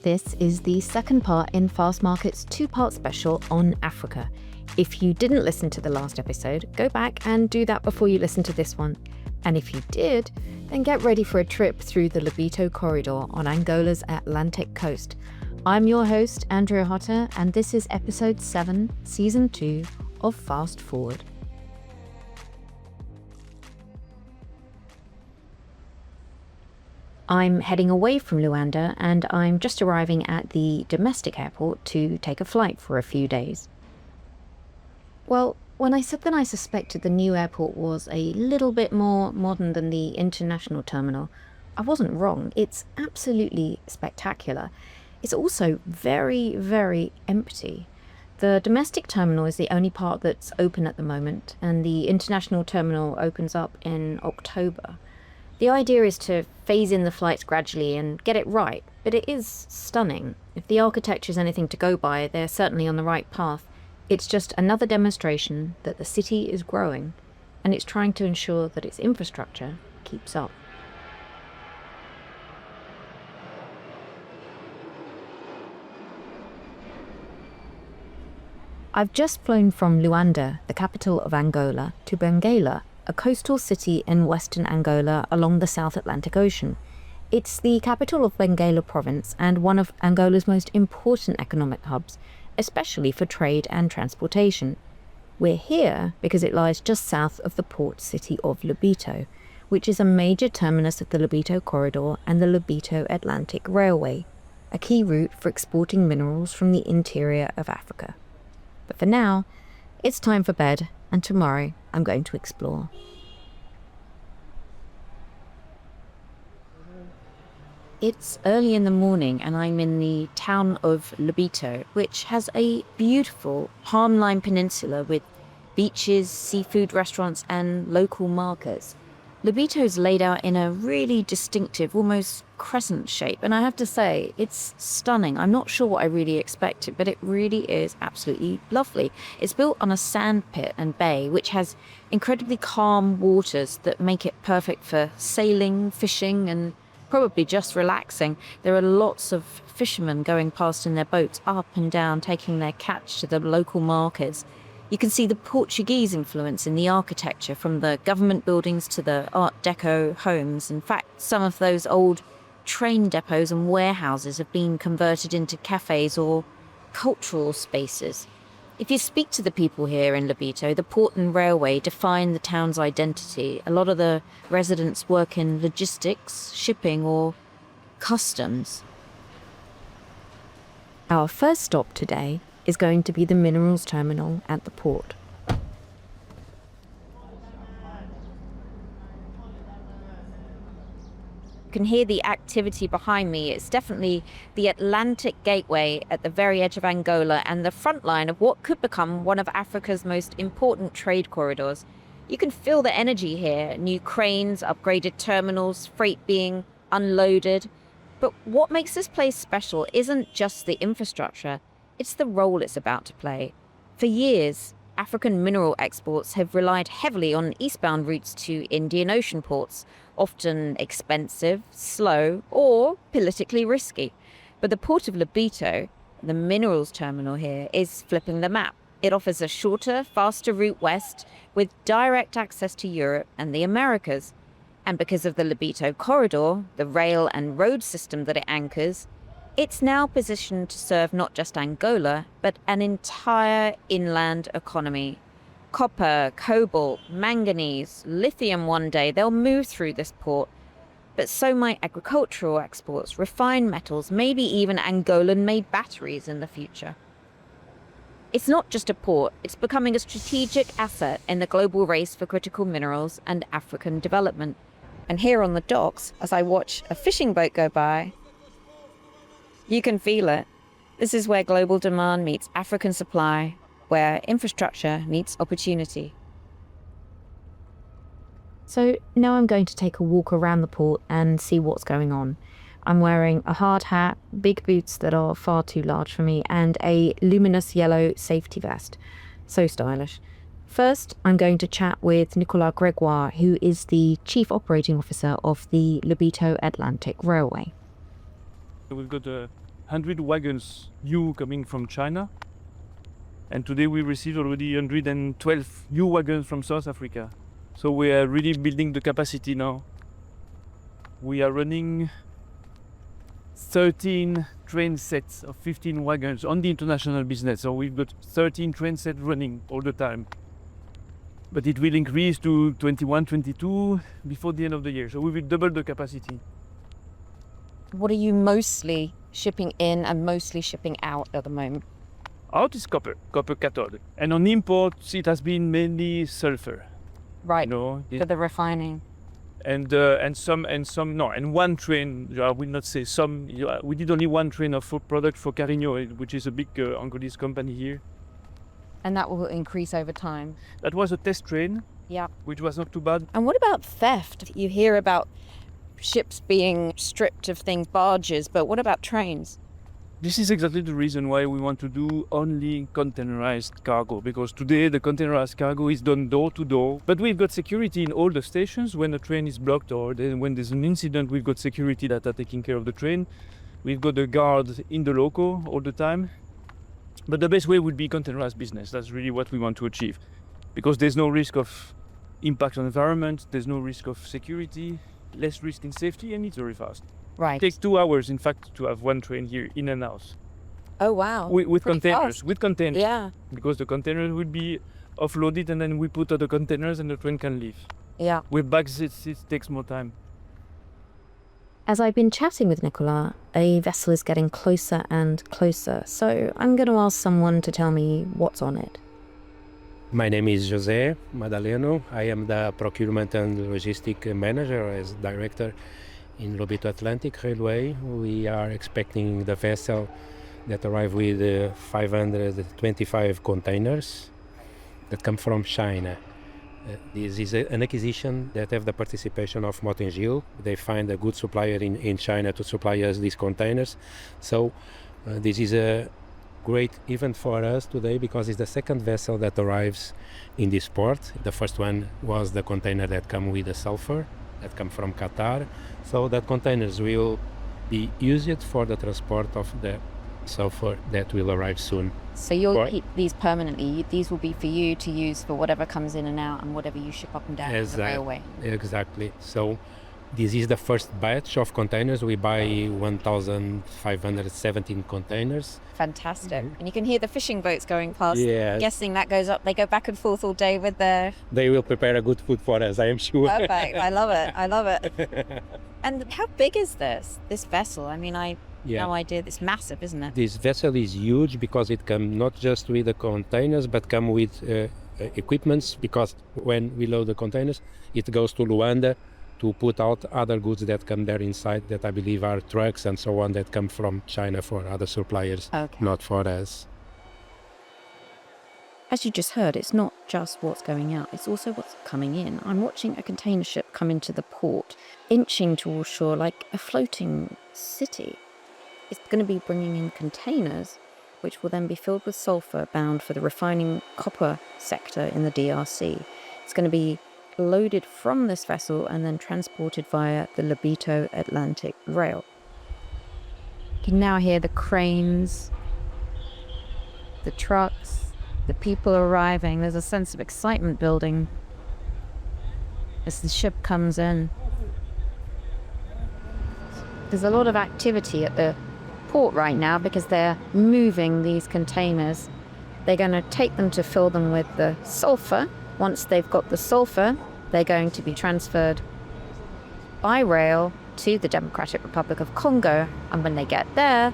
This is the second part in Fastmarkets' two-part special on Africa. If you didn't listen to the last episode, go back and do that before you listen to this one. And if you did, then get ready for a trip through the Lobito Corridor on Angola's Atlantic coast. I'm your host, Andrea Hotter, and this is episode 7, season 2 of Fast Forward. I'm heading away from Luanda and I'm just arriving at the domestic airport to take a flight for a few days. Well, when I said that I suspected the new airport was a little bit more modern than the international terminal, I wasn't wrong. It's absolutely spectacular. It's also very, very empty. The domestic terminal is the only part that's open at the moment, and the international terminal opens up in October. The idea is to phase in the flights gradually and get it right, but it is stunning. If the architecture is anything to go by, they're certainly on the right path. It's just another demonstration that the city is growing, and it's trying to ensure that its infrastructure keeps up. I've just flown from Luanda, the capital of Angola, to Benguela, a coastal city in western Angola along the South Atlantic Ocean. It's the capital of Benguela province and one of Angola's most important economic hubs, especially for trade and transportation. We're here because it lies just south of the port city of Lobito, which is a major terminus of the Lobito Corridor and the Lobito Atlantic Railway, a key route for exporting minerals from the interior of Africa. But for now, it's time for bed, and tomorrow I'm going to explore. It's early in the morning and I'm in the town of Lobito, which has a beautiful palm-lined peninsula with beaches, seafood restaurants and local markets. Lobito's laid out in a really distinctive, almost crescent shape, and I have to say, it's stunning. I'm not sure what I really expected, but it really is absolutely lovely. It's built on a sand pit and bay, which has incredibly calm waters that make it perfect for sailing, fishing, and probably just relaxing. There are lots of fishermen going past in their boats, up and down, taking their catch to the local markets. You can see the Portuguese influence in the architecture, from the government buildings to the Art Deco homes. In fact, some of those old train depots and warehouses have been converted into cafes or cultural spaces. If you speak to the people here in Lobito, the port and railway define the town's identity. A lot of the residents work in logistics, shipping or customs. Our first stop today is going to be the minerals terminal at the port. You can hear the activity behind me. It's definitely the Atlantic Gateway at the very edge of Angola and the front line of what could become one of Africa's most important trade corridors. You can feel the energy here, new cranes, upgraded terminals, freight being unloaded. But what makes this place special isn't just the infrastructure, it's the role it's about to play. For years, African mineral exports have relied heavily on eastbound routes to Indian Ocean ports, often expensive, slow, or politically risky. But the port of Lobito, the minerals terminal here, is flipping the map. It offers a shorter, faster route west with direct access to Europe and the Americas. And because of the Lobito Corridor, the rail and road system that it anchors, it's now positioned to serve not just Angola, but an entire inland economy. Copper, cobalt, manganese, lithium one day, they'll move through this port. But so might agricultural exports, refined metals, maybe even Angolan-made batteries in the future. It's not just a port, it's becoming a strategic asset in the global race for critical minerals and African development. And here on the docks, as I watch a fishing boat go by, you can feel it. This is where global demand meets African supply, where infrastructure meets opportunity. So now I'm going to take a walk around the port and see what's going on. I'm wearing a hard hat, big boots that are far too large for me, and a luminous yellow safety vest. So stylish. First, I'm going to chat with Nicolas Gregoire, who is the Chief Operating Officer of the Lobito Atlantic Railway. We've got 100 wagons new coming from China. And today we received already 112 new wagons from South Africa. So we are really building the capacity now. We are running 13 train sets of 15 wagons on the international business. So we've got 13 train sets running all the time. But it will increase to 21, 22 before the end of the year. So we will double the capacity. What are you mostly shipping in and mostly shipping out at the moment? Out is copper cathode. And on imports, it has been mainly sulfur. Right, You know, for the refining. and one train, I will not say some, we did only one train of product for Carigno, which is a big Angolese company here. And that will increase over time. That was a test train, Yeah. which was not too bad. And what about theft? You hear about ships being stripped of things, barges, but what about trains? This is exactly the reason why we want to do only containerized cargo, because today the containerized cargo is done door to door, but we've got security in all the stations. When a train is blocked or when there's an incident, we've got security that are taking care of the train. We've got a guard in the loco all the time. But the best way would be containerized business. That's really what we want to achieve, because there's no risk of impact on the environment, there's no risk of security, less risk in safety, and it's very fast. Right. It takes 2 hours, in fact, to have one train here in and out. Oh, wow. With Pretty containers, fast. with containers. Yeah. Because the containers will be offloaded and then we put other containers and the train can leave. Yeah. With bags, it takes more time. As I've been chatting with Nicolas, a vessel is getting closer and closer, so I'm going to ask someone to tell me what's on it. My name is José Madaleno. I am the procurement and logistic manager as director in Lobito Atlantic Railway. We are expecting the vessel that arrive with 525 containers that come from China. This is an acquisition that have the participation of Motengil. They find a good supplier in China to supply us these containers. So this is a great event for us today because it's the second vessel that arrives in this port. The first one was the container that come with the sulfur that come from Qatar. So that containers will be used for the transport of the sulfur that will arrive soon. So you'll keep these permanently. These will be for you to use for whatever comes in and out and whatever you ship up and down the railway. Exactly. So this is the first batch of containers. We buy 1,517 containers. Fantastic. And you can hear the fishing boats going past. Yes. Guessing that goes up. They go back and forth all day with their... They will prepare a good food for us, I am sure. Perfect. I love it. I love it. And how big is this vessel? I mean, no idea. It's massive, isn't it? This vessel is huge because it comes not just with the containers, but come with equipments, because when we load the containers, it goes to Luanda to put out other goods that come there inside that I believe are trucks and so on that come from China for other suppliers, not for us. As you just heard, it's not just what's going out, it's also what's coming in. I'm watching a container ship come into the port, inching towards shore like a floating city. It's going to be bringing in containers, which will then be filled with sulfur bound for the refining copper sector in the DRC. It's going to be loaded from this vessel and then transported via the Lobito Atlantic Rail. You can now hear the cranes, the trucks, the people arriving. There's a sense of excitement building as the ship comes in. There's a lot of activity at the port right now because they're moving these containers. They're going to take them to fill them with the sulfur. Once they've got the sulfur, they're going to be transferred by rail to the Democratic Republic of Congo. And when they get there,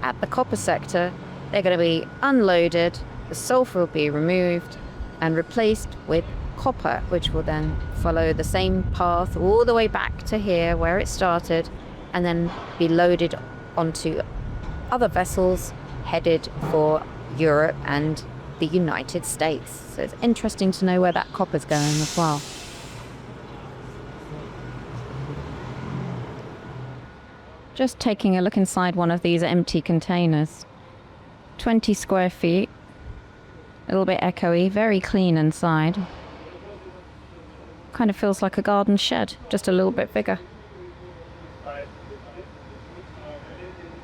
at the copper sector, they're going to be unloaded, the sulfur will be removed and replaced with copper, which will then follow the same path all the way back to here where it started, and then be loaded onto other vessels headed for Europe and the United States. So it's interesting to know where that copper's going as well. Just taking a look inside one of these empty containers. 20 square feet, a little bit echoey, very clean inside. Kind of feels like a garden shed, just a little bit bigger.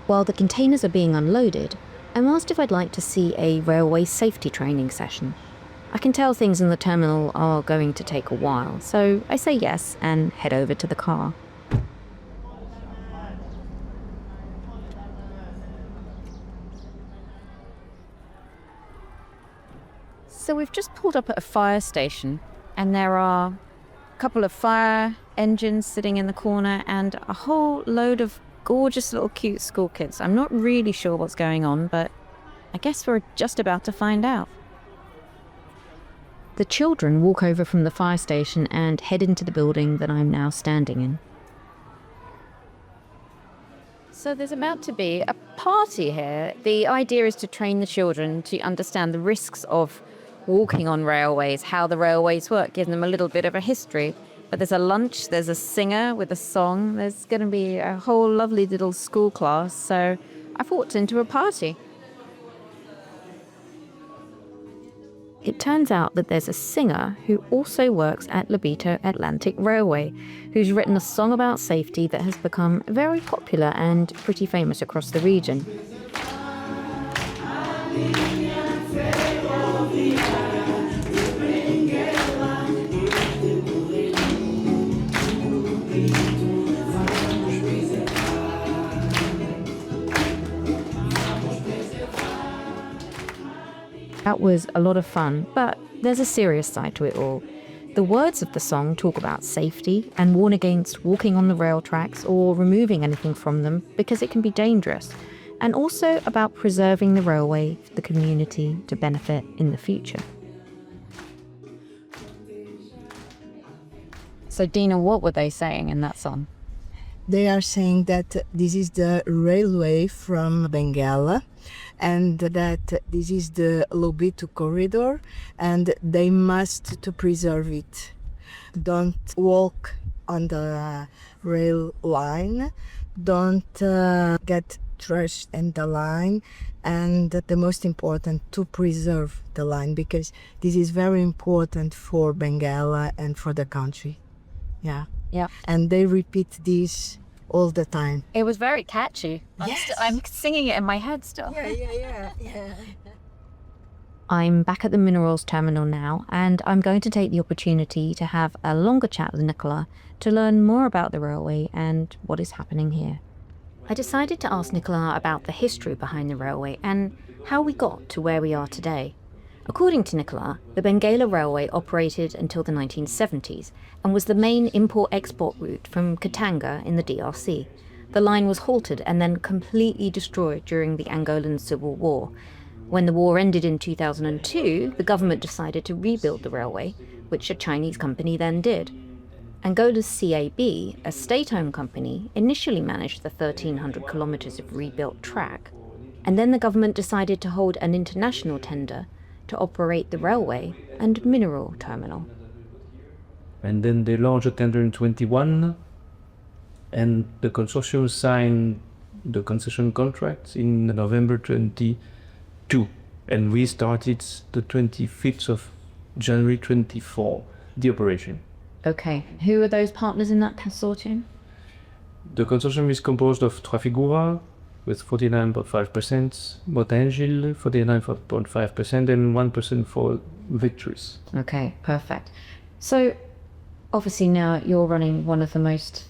While the containers are being unloaded, I'm asked if I'd like to see a railway safety training session. I can tell things in the terminal are going to take a while, so I say yes and head over to the car. So we've just pulled up at a fire station, and there are a couple of fire engines sitting in the corner and a whole load of gorgeous little cute school kids. I'm not really sure what's going on, but I guess we're just about to find out. The children walk over from the fire station and head into the building that I'm now standing in. So there's about to be a party here. The idea is to train the children to understand the risks of walking on railways, how the railways work, give them a little bit of a history. But there's a lunch, there's a singer with a song, there's going to be a whole lovely little school class, so I've walked into a party. It turns out that there's a singer who also works at Lobito Atlantic Railway, who's written a song about safety that has become very popular and pretty famous across the region. That was a lot of fun, but there's a serious side to it all. The words of the song talk about safety and warn against walking on the rail tracks or removing anything from them because it can be dangerous, and also about preserving the railway for the community to benefit in the future. So Dina, what were they saying in that song? They are saying that this is the railway from Bengala and that this is the Lobito Corridor and they must to preserve it. Don't walk on the rail line, don't get trash in the line, and the most important, to preserve the line because this is very important for Bengala and for the country. Yeah. Yeah. And they repeat this all the time. It was very catchy. Yes. I'm singing it in my head still. Yeah. I'm back at the minerals terminal now, and I'm going to take the opportunity to have a longer chat with Nicola to learn more about the railway and what is happening here. I decided to ask Nicola about the history behind the railway and how we got to where we are today. According to Nicola, the Bengala Railway operated until the 1970s and was the main import-export route from Katanga in the DRC. The line was halted and then completely destroyed during the Angolan Civil War. When the war ended in 2002, the government decided to rebuild the railway, which a Chinese company then did. Angola's CAB, a state-owned company, initially managed the 1,300 kilometers of rebuilt track, and then the government decided to hold an international tender to operate the railway and mineral terminal. And then they launched a tender in 21, and the consortium signed the concession contract in November 22, and we started the 25th of January 24, the operation. Okay, who are those partners in that consortium? The consortium is composed of Trafigura with 49.5%, Motengil 49.5%, and 1% for Victories. Okay, perfect. So, obviously now you're running one of the most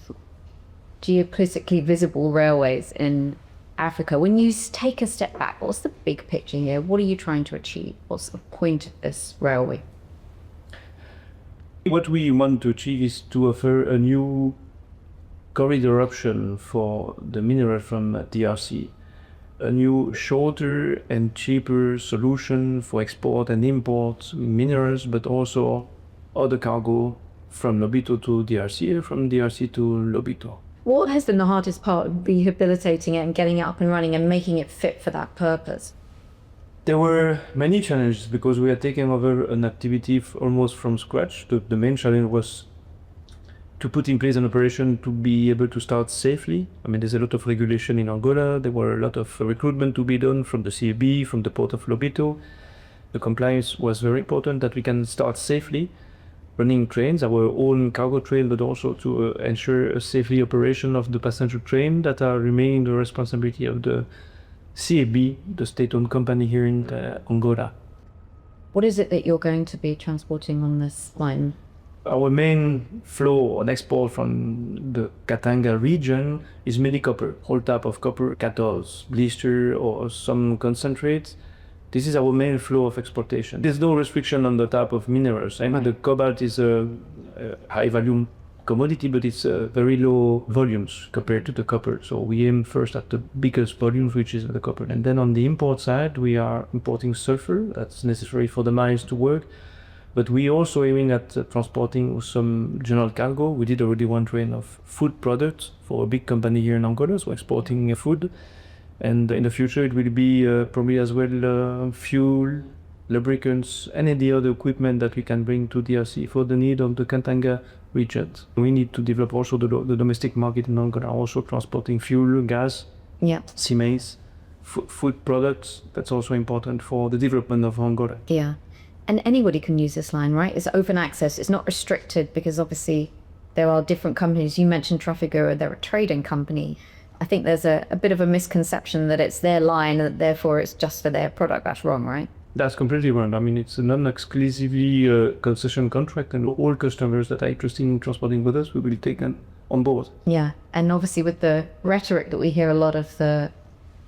geopolitically visible railways in Africa. When you take a step back, what's the big picture here? What are you trying to achieve? What's the point of this railway? What we want to achieve is to offer a new corridor option for the mineral from DRC, a new shorter and cheaper solution for export and import minerals, but also other cargo from Lobito to DRC, from DRC to Lobito. What has been the hardest part of rehabilitating it and getting it up and running and making it fit for that purpose? There were many challenges because we are taking over an activity almost from scratch. The main challenge was to put in place an operation to be able to start safely. I mean, there's a lot of regulation in Angola. There were a lot of recruitment to be done from the CAB, from the port of Lobito. The compliance was very important that we can start safely. running trains, our own cargo train, but also to ensure a safely operation of the passenger train that are remaining the responsibility of the CAB, the state-owned company here in Angola. What is it that you're going to be transporting on this line? Our main flow on export from the Katanga region is mainly copper, whole type of copper, cathodes, blister or some concentrates. This is our main flow of exportation. There's no restriction on the type of minerals. I mean, the cobalt is a high volume commodity, but it's very low volumes compared to the copper. So we aim first at the biggest volumes, which is the copper. And then on the import side, we are importing sulfur. That's necessary for the mines to work. But we also aiming at transporting some general cargo. We did already one train of food products for a big company here in Angola, so exporting food. And in the future, it will be probably as well fuel, lubricants, and any other equipment that we can bring to DRC for the need of the Katanga region. We need to develop also the domestic market in Angola, also transporting fuel, gas, cements, food products. That's also important for the development of Angola. Yeah. And anybody can use this line, right? It's open access. It's not restricted because obviously there are different companies. You mentioned Trafigura, they're a trading company. I think there's a bit of a misconception that it's their line and therefore it's just for their product. That's wrong, right? That's completely wrong. I mean, it's a non-exclusively concession contract, and all customers that are interested in transporting with us, we will take them on board. Yeah. And obviously with the rhetoric that we hear a lot of the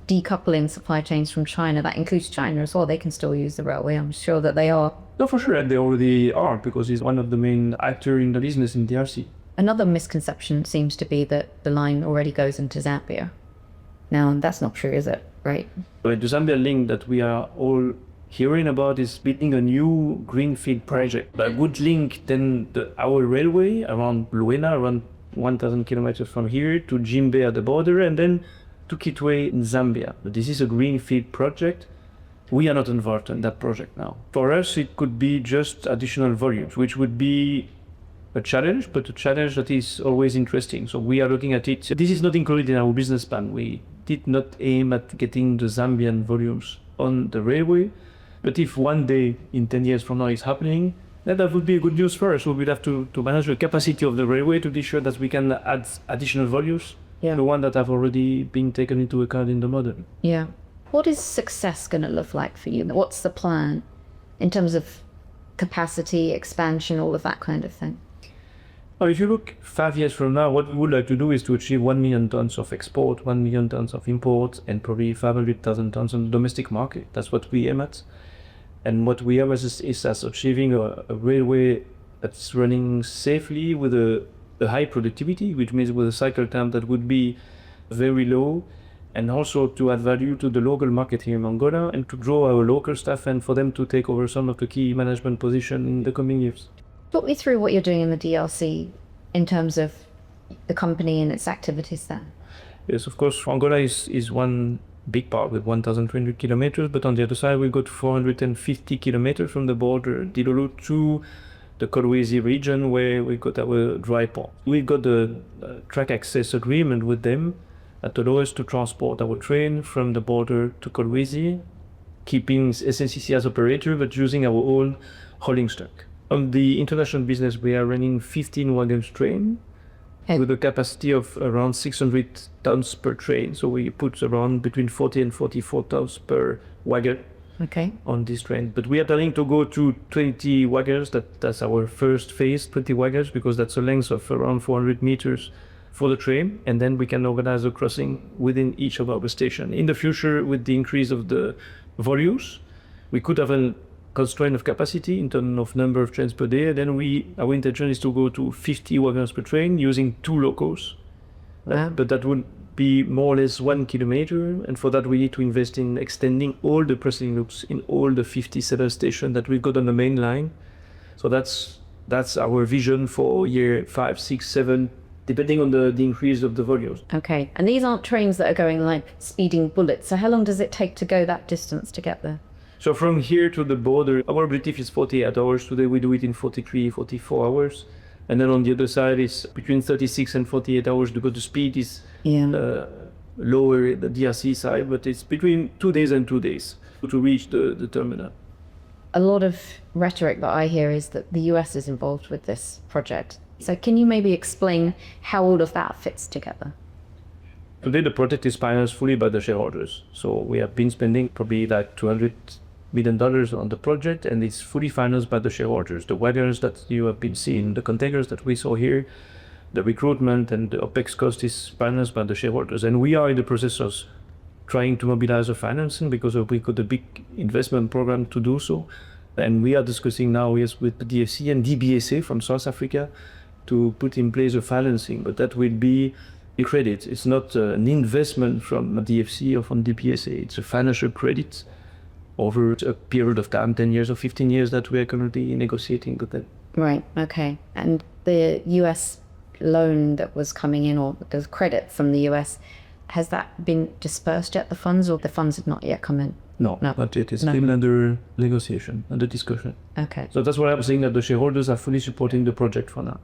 decoupling supply chains from China, that includes China as well. They can still use the railway. I'm sure that they are. No, for sure, and they already are, because it's one of the main actors in the business in DRC. Another misconception seems to be that the line already goes into Zambia. Now, that's not true, is it? Right? The Zambia link that we are all hearing about is building a new greenfield project. A good link then our railway around Luena, around 1,000 kilometers from here, to Jimbe at the border, and then to Kitwe in Zambia. But this is a greenfield project. We are not involved in that project now. For us, it could be just additional volumes, which would be a challenge, but a challenge that is always interesting. So we are looking at it. This is not included in our business plan. We did not aim at getting the Zambian volumes on the railway. But if one day in 10 years from now it's happening, then that would be a good news for us. We will have to manage the capacity of the railway to be sure that we can add additional volumes. The one that have already been taken into account in the model. Yeah. What is success going to look like for you? What's the plan in terms of capacity, expansion, all of that kind of thing? Now, if you look 5 years from now, what we would like to do is to achieve 1 million tons of export, 1 million tons of import, and probably 500,000 tons on the domestic market. That's what we aim at. And what we aim at is as achieving a railway that's running safely with a high productivity, which means with a cycle time that would be very low, and also to add value to the local market here in Angola and to grow our local staff and for them to take over some of the key management positions in the coming years. Talk me through what you're doing in the DRC in terms of the company and its activities there. Yes, of course, Angola is one big part with 1,300 kilometers, but on the other side we've got 450 kilometers from the border, Dilolo to the Kolwezi region, where we got our dry port. We've got the track access agreement with them that allow us to transport our train from the border to Kolwezi, keeping SNCC as operator, but using our own hauling stock. On the international business, we are running 15 wagons train with a capacity of around 600 tons per train. So we put around between 40 and 44 tons per wagon. On this train, but we are planning to go to 20 wagons. That's our first phase, 20 wagons, because that's a length of around 400 meters for the train, and then we can organize a crossing within each of our stations. In the future, with the increase of the volumes, we could have a constraint of capacity in terms of number of trains per day. Then our intention is to go to 50 wagons per train using 2 locos. But that would be more or less 1 kilometer, and for that we need to invest in extending all the pressing loops in all the 57 stations that we've got on the main line. So that's our vision for year 5, 6, 7, depending on the increase of the volumes. Okay, and these aren't trains that are going like speeding bullets. So how long does it take to go that distance to get there? So from here to the border, our objective is 48 hours. Today we do it in 43, 44 hours. And then on the other side, it's between 36 and 48 hours because the speed is lower at the DRC side, but it's between 2 days and 2 days to reach the terminal. A lot of rhetoric that I hear is that the US is involved with this project. So can you maybe explain how all of that fits together? Today, the project is financed fully by the shareholders. So we have been spending probably like $200 million on the project, and it's fully financed by the shareholders. The wagons that you have been seeing, the containers that we saw here, the recruitment and the OPEX cost is financed by the shareholders. And we are in the process of trying to mobilize the financing because we got a big investment program to do so. And we are discussing now with the DFC and DBSA from South Africa to put in place a financing, but that will be a credit. It's not an investment from DFC or from DBSA. It's a financial credit over a period of time, 10 years or 15 years that we are currently negotiating with them. Right, okay. And the US loan that was coming in, or the credit from the US, has that been dispersed yet, the funds, or the funds have not yet come in? No, not yet. It's still under negotiation, under discussion. Okay. So that's why I'm saying that the shareholders are fully supporting the project for now.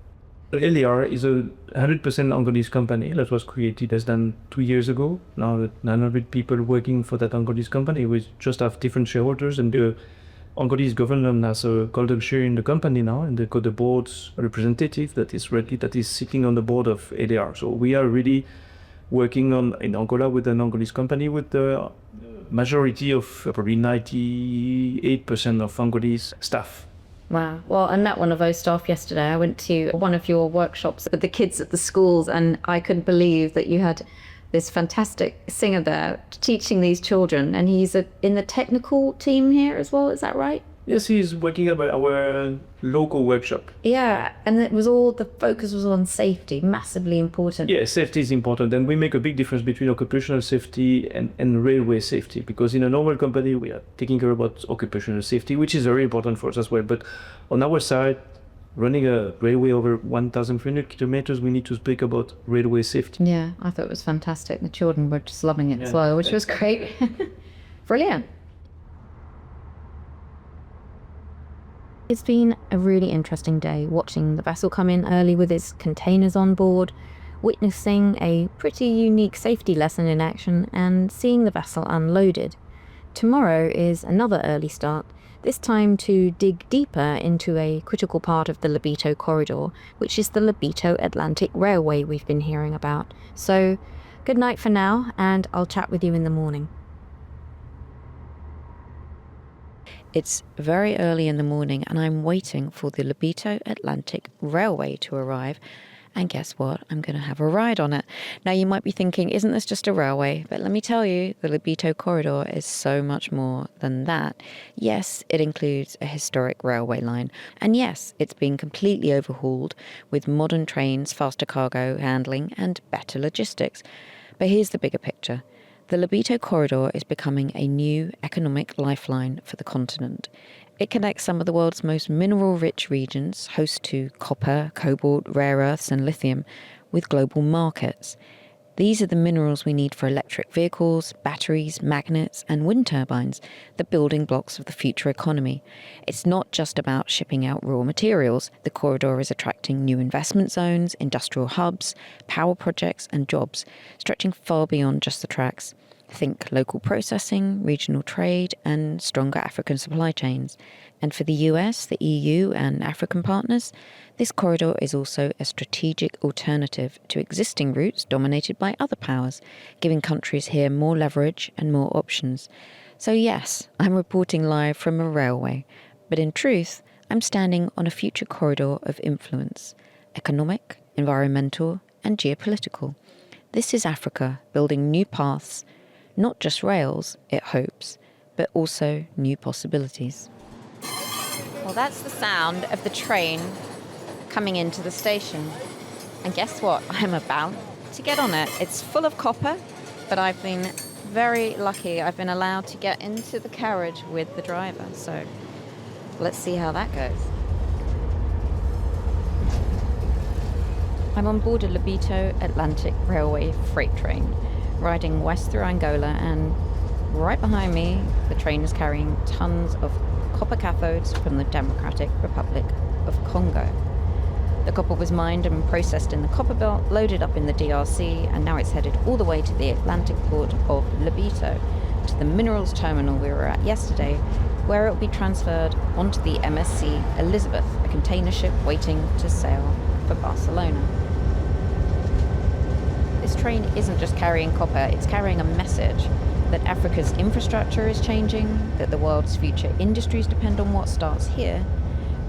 LAR is a 100% Angolese company that was created less than 2 years ago. Now 900 people working for that Angolese company. We just have different shareholders, and the Angolese government has a golden share in the company now, and they've got the board's representative that is sitting on the board of LAR. So we are really working in Angola with an Angolese company with the majority of probably 98% of Angolese staff. Wow. Well, I met one of those staff yesterday. I went to one of your workshops with the kids at the schools, and I couldn't believe that you had this fantastic singer there teaching these children, and he's in the technical team here as well. Is that right? Yes, he's working at our local workshop. Yeah, and the focus was on safety, massively important. Yeah, safety is important, and we make a big difference between occupational safety and railway safety, because in a normal company we are taking care about occupational safety, which is very important for us as well. But on our side, running a railway over 1,300 kilometers, we need to speak about railway safety. Yeah, I thought it was fantastic. The children were just loving it as well, which was great. Brilliant. It's been a really interesting day watching the vessel come in early with its containers on board, witnessing a pretty unique safety lesson in action, and seeing the vessel unloaded. Tomorrow is another early start, this time to dig deeper into a critical part of the Lobito Corridor, which is the Lobito Atlantic Railway we've been hearing about. So, good night for now, and I'll chat with you in the morning. It's very early in the morning, and I'm waiting for the Lobito Atlantic Railway to arrive. And guess what? I'm going to have a ride on it. Now, you might be thinking, isn't this just a railway? But let me tell you, the Lobito Corridor is so much more than that. Yes, it includes a historic railway line. And yes, it's been completely overhauled with modern trains, faster cargo handling, and better logistics. But here's the bigger picture. The Lobito Corridor is becoming a new economic lifeline for the continent. It connects some of the world's most mineral-rich regions, host to copper, cobalt, rare earths and lithium, with global markets. These are the minerals we need for electric vehicles, batteries, magnets and wind turbines, the building blocks of the future economy. It's not just about shipping out raw materials. The corridor is attracting new investment zones, industrial hubs, power projects and jobs, stretching far beyond just the tracks. Think local processing, regional trade, and stronger African supply chains. And for the US, the EU, and African partners, this corridor is also a strategic alternative to existing routes dominated by other powers, giving countries here more leverage and more options. So yes, I'm reporting live from a railway, but in truth, I'm standing on a future corridor of influence, economic, environmental, and geopolitical. This is Africa building new paths, not just rails, it hopes, but also new possibilities. Well, that's the sound of the train coming into the station. And guess what? I'm about to get on it. It's full of copper, but I've been very lucky. I've been allowed to get into the carriage with the driver. So let's see how that goes. I'm on board a Lobito Atlantic Railway freight train, riding west through Angola, and right behind me, the train is carrying tons of copper cathodes from the Democratic Republic of Congo. The copper was mined and processed in the copper belt, loaded up in the DRC, and now it's headed all the way to the Atlantic port of Lobito, to the minerals terminal we were at yesterday, where it will be transferred onto the MSC Elizabeth, a container ship waiting to sail for Barcelona. This train isn't just carrying copper, it's carrying a message that Africa's infrastructure is changing, that the world's future industries depend on what starts here,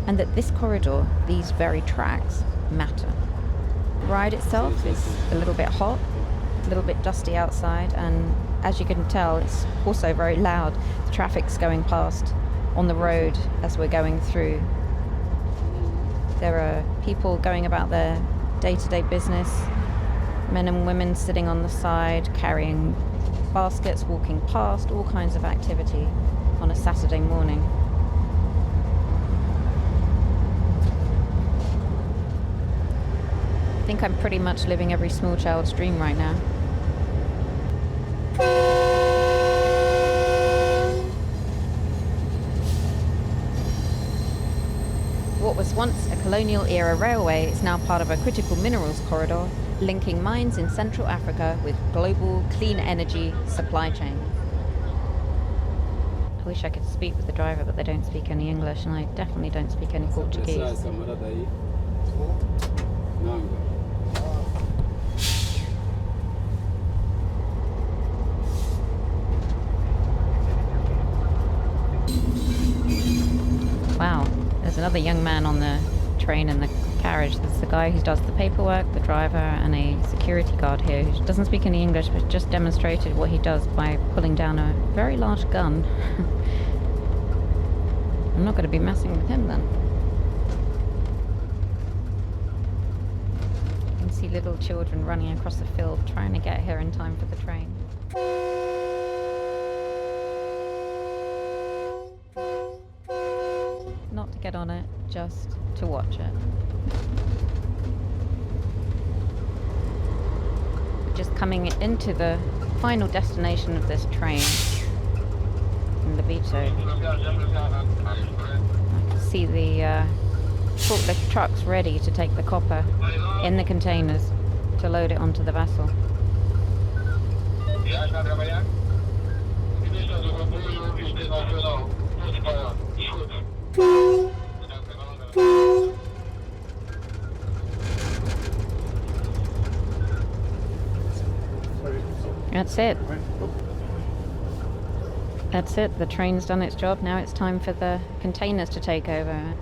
and that this corridor, these very tracks, matter. The ride itself is a little bit hot, a little bit dusty outside, and as you can tell, it's also very loud. The traffic's going past on the road as we're going through. There are people going about their day-to-day business, men and women sitting on the side, carrying baskets, walking past, all kinds of activity on a Saturday morning. I think I'm pretty much living every small child's dream right now. What was once a colonial-era railway is now part of a critical minerals corridor linking mines in Central Africa with global clean energy supply chains. I wish I could speak with the driver, but they don't speak any English, and I definitely don't speak any Portuguese. Wow, there's another young man on the train in the carriage. There's the guy who does the paperwork, the driver, and a security guard here who doesn't speak any English but just demonstrated what he does by pulling down a very large gun. I'm not going to be messing with him then. You can see little children running across the field trying to get here in time for the train. Not to get on it, just to watch it. We're just coming into the final destination of this train in Lobito. I can see the forklift trucks ready to take the copper in the containers to load it onto the vessel. That's it. That's it. The train's done its job. Now it's time for the containers to take over.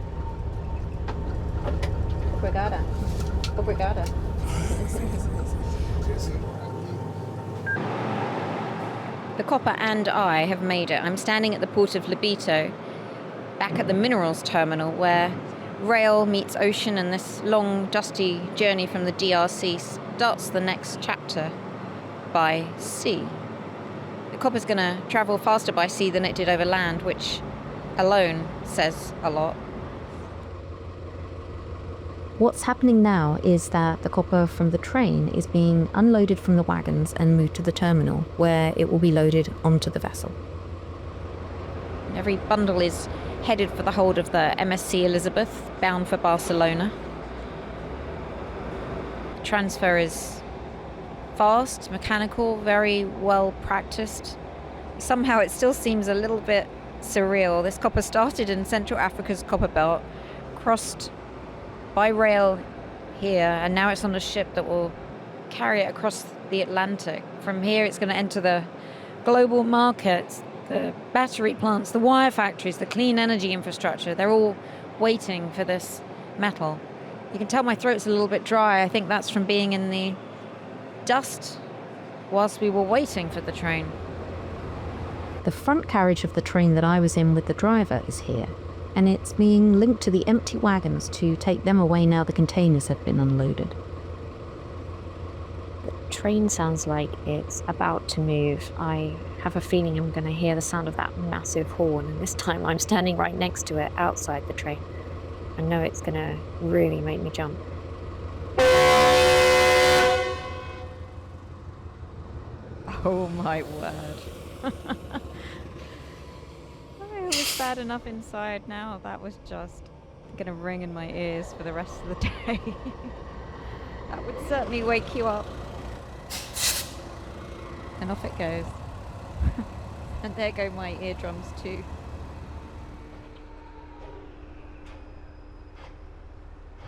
Obrigada. Obrigada. The copper and I have made it. I'm standing at the port of Lobito, back at the minerals terminal where rail meets ocean, and this long, dusty journey from the DRC starts the next chapter by sea. The copper's going to travel faster by sea than it did over land, which alone says a lot. What's happening now is that the copper from the train is being unloaded from the wagons and moved to the terminal, where it will be loaded onto the vessel. Every bundle is headed for the hold of the MSC Elizabeth, bound for Barcelona. The transfer is fast, mechanical, very well practiced. Somehow it still seems a little bit surreal. This copper started in Central Africa's copper belt, crossed by rail here, and now it's on a ship that will carry it across the Atlantic. From here it's going to enter the global markets, the battery plants, the wire factories, the clean energy infrastructure. They're all waiting for this metal. You can tell my throat's a little bit dry. I think that's from being in the dust whilst we were waiting for the train. The front carriage of the train that I was in with the driver is here, and it's being linked to the empty wagons to take them away now the containers have been unloaded. The train sounds like it's about to move. I have a feeling I'm going to hear the sound of that massive horn, and this time I'm standing right next to it outside the train. I know it's going to really make me jump. Oh my word. It was bad enough inside. Now that was just going to ring in my ears for the rest of the day. That would certainly wake you up. And off it goes. And there go my eardrums too.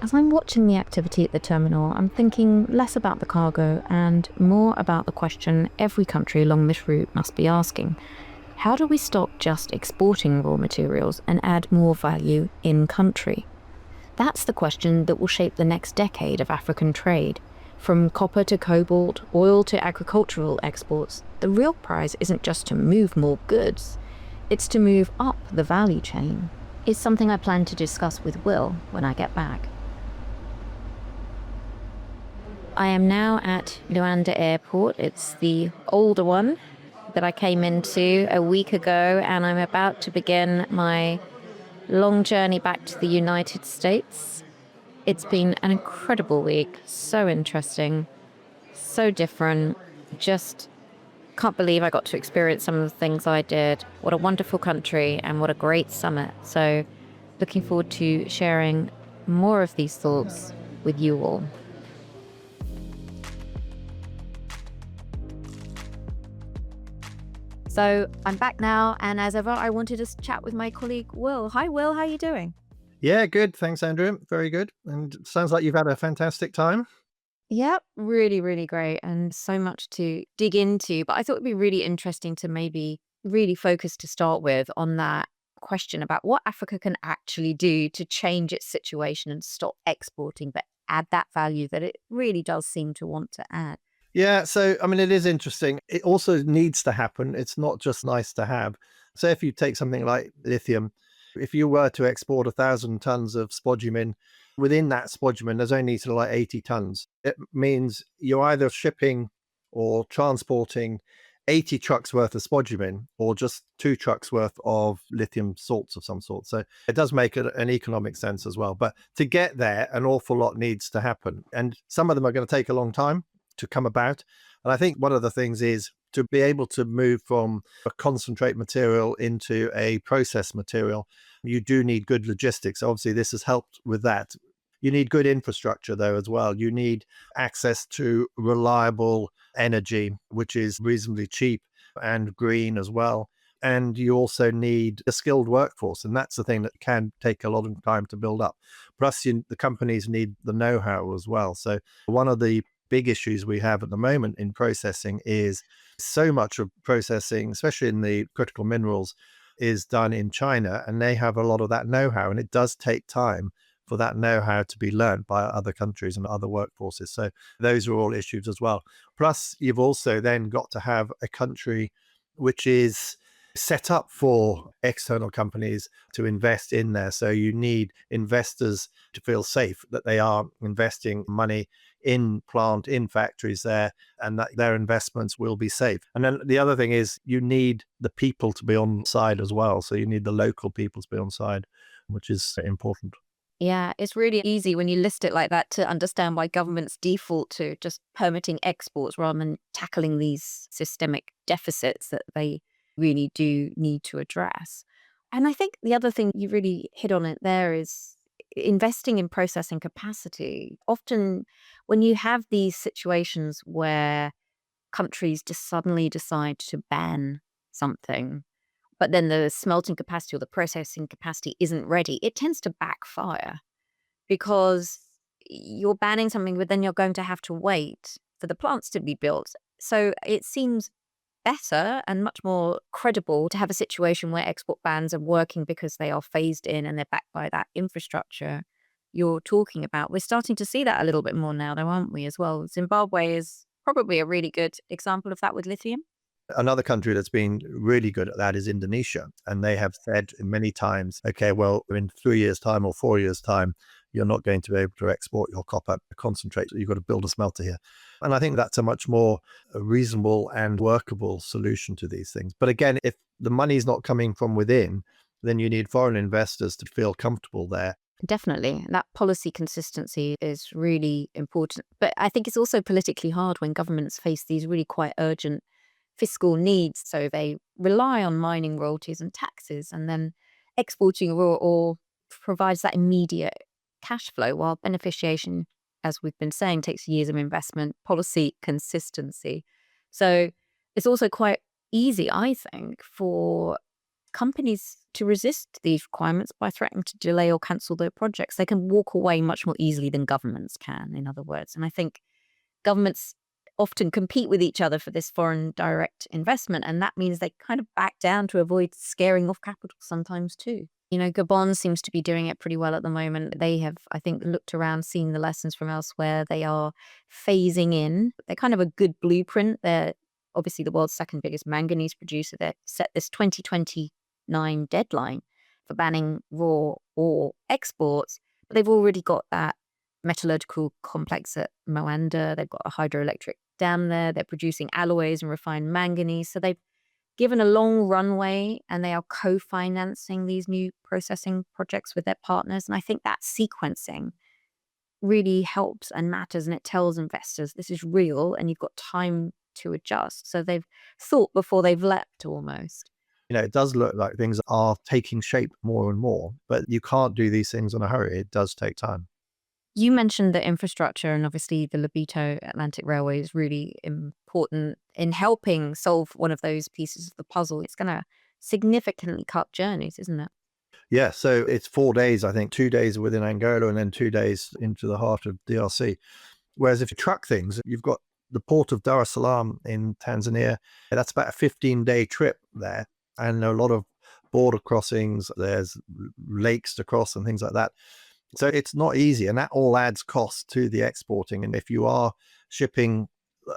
As I'm watching the activity at the terminal, I'm thinking less about the cargo and more about the question every country along this route must be asking. How do we stop just exporting raw materials and add more value in country? That's the question that will shape the next decade of African trade. From copper to cobalt, oil to agricultural exports, the real prize isn't just to move more goods, it's to move up the value chain. It's something I plan to discuss with Will when I get back. I am now at Luanda Airport. It's the older one that I came into a week ago, and I'm about to begin my long journey back to the United States. It's been an incredible week, so interesting, so different. Just can't believe I got to experience some of the things I did. What a wonderful country and what a great summit. So looking forward to sharing more of these thoughts with you all. So I'm back now, and as ever, I wanted to chat with my colleague, Will. Hi, Will. How are you doing? Yeah, good. Thanks, Andrea. Very good. And sounds like you've had a fantastic time. Yep, really, really great, and so much to dig into. But I thought it'd be really interesting to maybe really focus to start with on that question about what Africa can actually do to change its situation and stop exporting, but add that value that it really does seem to want to add. Yeah, so I mean, it is interesting. It also needs to happen. It's not just nice to have. So if you take something like lithium, if you were to export 1,000 tons of spodumene, within that spodumene, there's only sort of like 80 tons. It means you're either shipping or transporting 80 trucks worth of spodumene or just 2 trucks worth of lithium salts of some sort. So it does make an economic sense as well. But to get there, an awful lot needs to happen. And some of them are going to take a long time to come about. And I think one of the things is to be able to move from a concentrate material into a process material, you do need good logistics. Obviously, this has helped with that. You need good infrastructure, though, as well. You need access to reliable energy, which is reasonably cheap and green as well. And you also need a skilled workforce. And that's the thing that can take a lot of time to build up. Plus, the companies need the know-how as well. So one of the big issues we have at the moment in processing is so much of processing, especially in the critical minerals, is done in China, and they have a lot of that know-how, and it does take time for that know-how to be learned by other countries and other workforces. So those are all issues as well. Plus, you've also then got to have a country which is set up for external companies to invest in there. So you need investors to feel safe that they are investing money in plant, in factories there, and that their investments will be safe. And then the other thing is you need the people to be on side as well. So you need the local people to be on side, which is important. Yeah, it's really easy when you list it like that to understand why governments default to just permitting exports rather than tackling these systemic deficits that they really do need to address. And I think the other thing you really hit on it there is investing in processing capacity. Often when you have these situations where countries just suddenly decide to ban something, but then the smelting capacity or the processing capacity isn't ready, it tends to backfire because you're banning something, but then you're going to have to wait for the plants to be built. So it seems better and much more credible to have a situation where export bans are working because they are phased in and they're backed by that infrastructure you're talking about. We're starting to see that a little bit more now, though, aren't we, as well? Zimbabwe is probably a really good example of that with lithium. Another country that's been really good at that is Indonesia. And they have said many times, okay, well, in 3 years' time or 4 years' time, you're not going to be able to export your copper concentrate. You've got to build a smelter here. And I think that's a much more reasonable and workable solution to these things. But again, if the money is not coming from within, then you need foreign investors to feel comfortable there. Definitely. That policy consistency is really important. But I think it's also politically hard when governments face these really quite urgent fiscal needs. So they rely on mining royalties and taxes, and then exporting raw ore provides that immediate cash flow, while beneficiation, as we've been saying, takes years of investment, policy consistency. So it's also quite easy, I think, for companies to resist these requirements by threatening to delay or cancel their projects. They can walk away much more easily than governments can, in other words. And I think governments often compete with each other for this foreign direct investment, and that means they kind of back down to avoid scaring off capital sometimes too. Gabon seems to be doing it pretty well at the moment. They have, I think, looked around, seen the lessons from elsewhere. They are phasing in. They're kind of a good blueprint. They're obviously the world's second biggest manganese producer. They set this 2029 deadline for banning raw ore exports, but they've already got that metallurgical complex at Moanda. They've got a hydroelectric dam there. They're producing alloys and refined manganese. So they've given a long runway, and they are co-financing these new processing projects with their partners. And I think that sequencing really helps and matters, and it tells investors this is real and you've got time to adjust. So they've thought before they've leapt almost. It does look like things are taking shape more and more, but you can't do these things in a hurry. It does take time. You mentioned the infrastructure, and obviously the Lobito Atlantic Railway is really important in helping solve one of those pieces of the puzzle. It's going to significantly cut journeys, isn't it? Yeah, so it's 4 days, I think, 2 days within Angola and then 2 days into the heart of DRC. Whereas if you truck things, you've got the port of Dar es Salaam in Tanzania. That's about a 15-day trip there, and a lot of border crossings. There's lakes to cross and things like that. So it's not easy, and that all adds cost to the exporting. And if you are shipping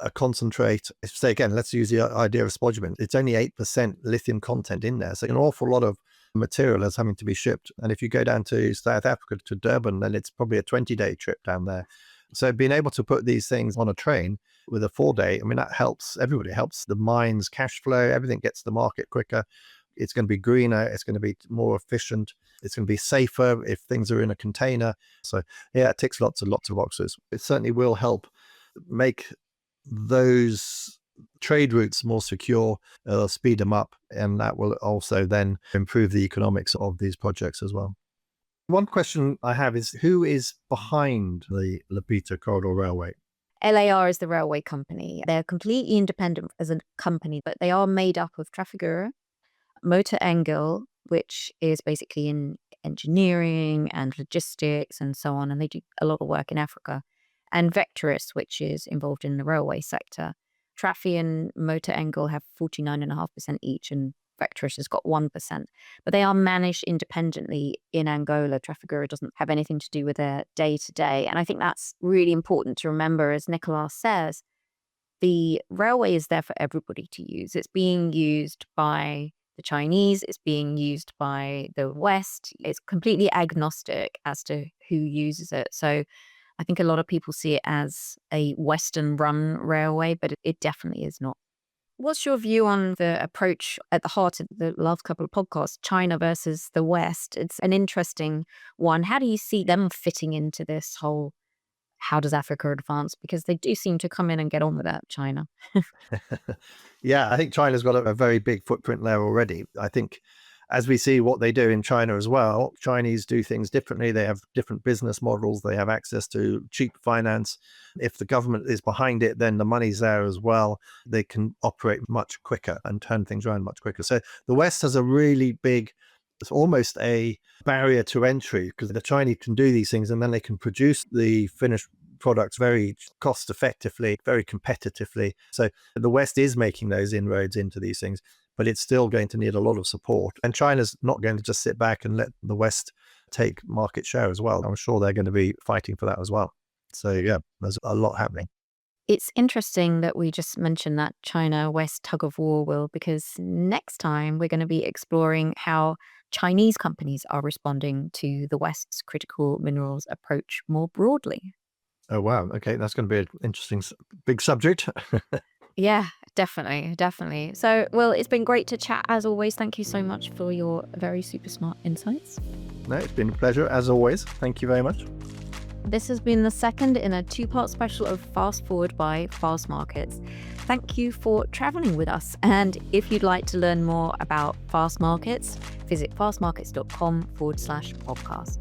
a concentrate, say again, let's use the idea of spodumene. It's only 8% lithium content in there. So an awful lot of material is having to be shipped. And if you go down to South Africa, to Durban, then it's probably a 20-day trip down there. So being able to put these things on a train with a 4-day, that helps everybody. It helps the mines cash flow. Everything gets to the market quicker. It's going to be greener. It's going to be more efficient. It's going to be safer if things are in a container. So yeah, it ticks lots and lots of boxes. It certainly will help make those trade routes more secure, speed them up, and that will also then improve the economics of these projects as well. One question I have is, who is behind the Lobito Corridor Railway? LAR is the railway company. They're completely independent as a company, but they are made up of Trafigura, Motor Engel, which is basically in engineering and logistics and so on, and they do a lot of work in Africa, and Vectoris, which is involved in the railway sector. Trafi and Motor Engel have 49.5% each, and Vectoris has got 1%. But they are managed independently in Angola. Trafigura doesn't have anything to do with their day-to-day. And I think that's really important to remember. As Nicolas says, the railway is there for everybody to use. It's being used by the Chinese, it's being used by the West. It's completely agnostic as to who uses it. So I think a lot of people see it as a Western-run railway, but it definitely is not. What's your view on the approach at the heart of the last couple of podcasts, China versus the West? It's an interesting one. How do you see them fitting into this whole, how does Africa advance? Because they do seem to come in and get on with that, China. Yeah, I think China's got a very big footprint there already. I think as we see what they do in China as well, Chinese do things differently. They have different business models. They have access to cheap finance. If the government is behind it, then the money's there as well. They can operate much quicker and turn things around much quicker. So the West has a really big, it's almost a barrier to entry, because the Chinese can do these things and then they can produce the finished products very cost effectively, very competitively. So the West is making those inroads into these things, but it's still going to need a lot of support. And China's not going to just sit back and let the West take market share as well. I'm sure they're going to be fighting for that as well. So yeah, there's a lot happening. It's interesting that we just mentioned that China-West tug of war, Will, because next time we're going to be exploring how Chinese companies are responding to the West's critical minerals approach more broadly. Oh, wow. Okay, that's going to be an interesting big subject. Yeah, definitely. So, Will, it's been great to chat as always. Thank you so much for your very super smart insights. No, it's been a pleasure as always. Thank you very much. This has been the second in a 2-part special of Fast Forward by Fastmarkets. Thank you for traveling with us. And if you'd like to learn more about Fastmarkets, visit fastmarkets.com/podcast.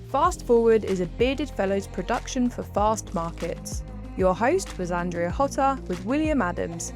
Fast Forward is a Bearded Fellows production for Fast Markets. Your host was Andrea Hotter with William Adams,